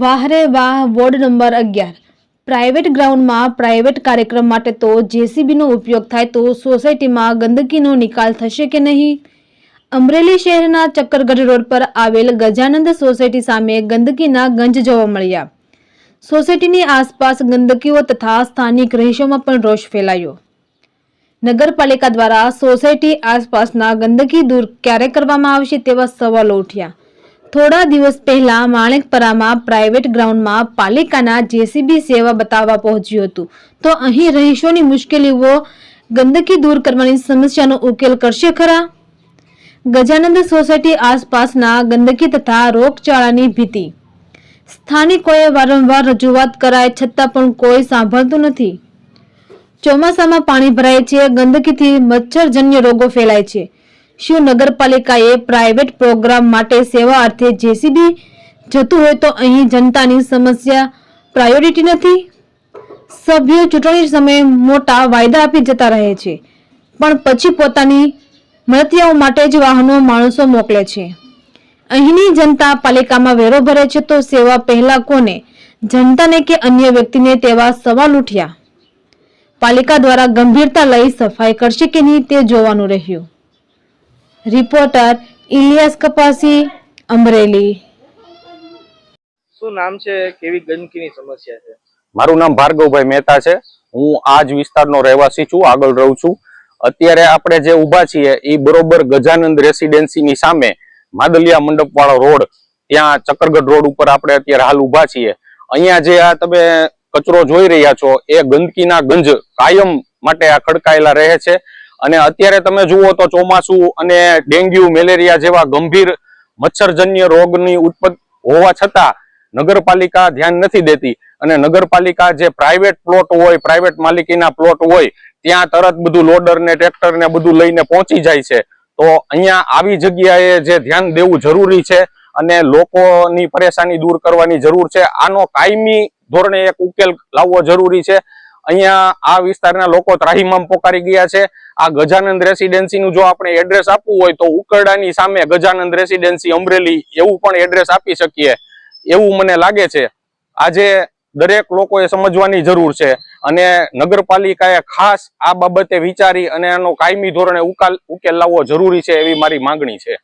વાહ રે વાહ વોર્ડ નંબર 11 પ્રાઇવેટ ગ્રાઉન્ડમાં પ્રાઇવેટ કાર્યક્રમ માટે તો જેસીબીનો ઉપયોગ થાય તો સોસાયટીમાં ગંદકીનો નિકાલ થશે કે નહીં? અમરેલી શહેરના ચક્કરગઢ રોડ પર આવેલ ગજાનંદ સોસાયટી સામે ગંદકીના ગંજ જોવા મળ્યા. સોસાયટીની આસપાસ ગંદકીઓ તથા સ્થાનિક રહીશોમાં પણ રોષ ફેલાયો. નગરપાલિકા દ્વારા સોસાયટી આસપાસના ગંદકી દૂર ક્યારે કરવામાં આવશે તેવા સવાલો ઉઠ્યા. થોડા દિવસ પહેલા માણેકપરામાં પ્રાઇવેટ ગ્રાઉન્ડમાં પાલિકાના જેસીબી સેવા બતાવવા પહોંચ્યું હતું, તો અહીં રહીશોની મુશ્કેલીઓ ગંદકી દૂર કરવાની સમસ્યાનો ઉકેલ કરશે ખરા? ગજાનંદ સોસાયટી આસપાસના ગંદકી તથા રોગચાળાની ભીતિ. સ્થાનિકોએ વારંવાર રજૂઆત કરાય છતાં પણ કોઈ સાંભળતું નથી. ચોમાસામાં પાણી ભરાય છે, ગંદકીથી મચ્છરજન્ય રોગો ફેલાય છે. શું નગરપાલિકાએ પ્રાઇવેટ પ્રોગ્રામ માટે સેવા અર્થે જેસીબી જતું હોય તો અહીં જનતાની સમસ્યા પ્રાયોરિટી નથી? સભ્યો ચૂંટણી સમયે મોટા વાયદા આપી જતા રહે છે, પણ પછી પોતાની મળતિયાઓ માટે જ વાહનો માણસો મોકલે છે. અહીંની જનતા પાલિકામાં વેરો ભરે છે તો સેવા પહેલા કોને, જનતાને કે અન્ય વ્યક્તિને, તેવા સવાલ ઉઠ્યા. પાલિકા દ્વારા ગંભીરતા લઈ સફાઈ કરશે કે નહીં તે જોવાનું રહ્યું. રિપોર્ટર ઇલિયાસ કપાસી, અમરેલી. શું નામ છે? કેવી ગંદકીની સમસ્યા છે? મારું નામ ભાર્ગવભાઈ મહેતા છે. હું આ જ વિસ્તારનો રહેવાસી છું, આગળ રહું છું. અત્યારે આપણે જે ઊભા છીએ એ બરોબર ગજાનંદ રેસિડેન્સીની સામે માદલિયા મંડપ વાળો રોડ, ત્યાં ચક્કરગઢ રોડ ઉપર આપણે અત્યારે હાલ ઊભા છીએ. અહીંયા જે આ તમે કચરો જોઈ રહ્યા છો એ ગંદકીના ગંજ કાયમ માટે આ ખડકાયેલા રહે છે. અને અત્યારે તમે જુઓ તો ચોમાસું અને ડેન્ગ્યુ, મેલેરિયા જેવા ગંભીર મચ્છરજન્ય રોગની ઉત્પત્તિ હોવા છતાં નગરપાલિકા ધ્યાન નથી દેતી. અને નગરપાલિકા જે પ્રાઇવેટ પ્લોટ હોય, પ્રાઇવેટ માલિકીના પ્લોટ હોય, ત્યાં તરત બધું લોડર ને ટ્રેક્ટર ને બધું લઈને પહોંચી જાય છે. તો અહીંયા આવી જગ્યાએ જે ધ્યાન દેવું જરૂરી છે અને લોકોની પરેશાની દૂર કરવાની જરૂર છે. આનો કાયમી ધોરણે એક ઉકેલ લાવવો જરૂરી છે. અહીંયા આ વિસ્તારના લોકો ત્રાહિમામ પોકારી ગયા છે. આ ગજાનંદ રેસિડેન્સીનું જો આપણે એડ્રેસ આપવું હોય તો ઉકરડાની સામે ગજાનંદ રેસિડેન્સી અમરેલી એવું પણ એડ્રેસ આપી શકીએ એવું મને લાગે છે. આજે દરેક લોકોએ સમજવાની જરૂર છે અને નગરપાલિકાએ ખાસ આ બાબતે વિચારી અને એનો કાયમી ધોરણે ઉકેલ લાવવો જરૂરી છે એવી મારી માંગણી છે.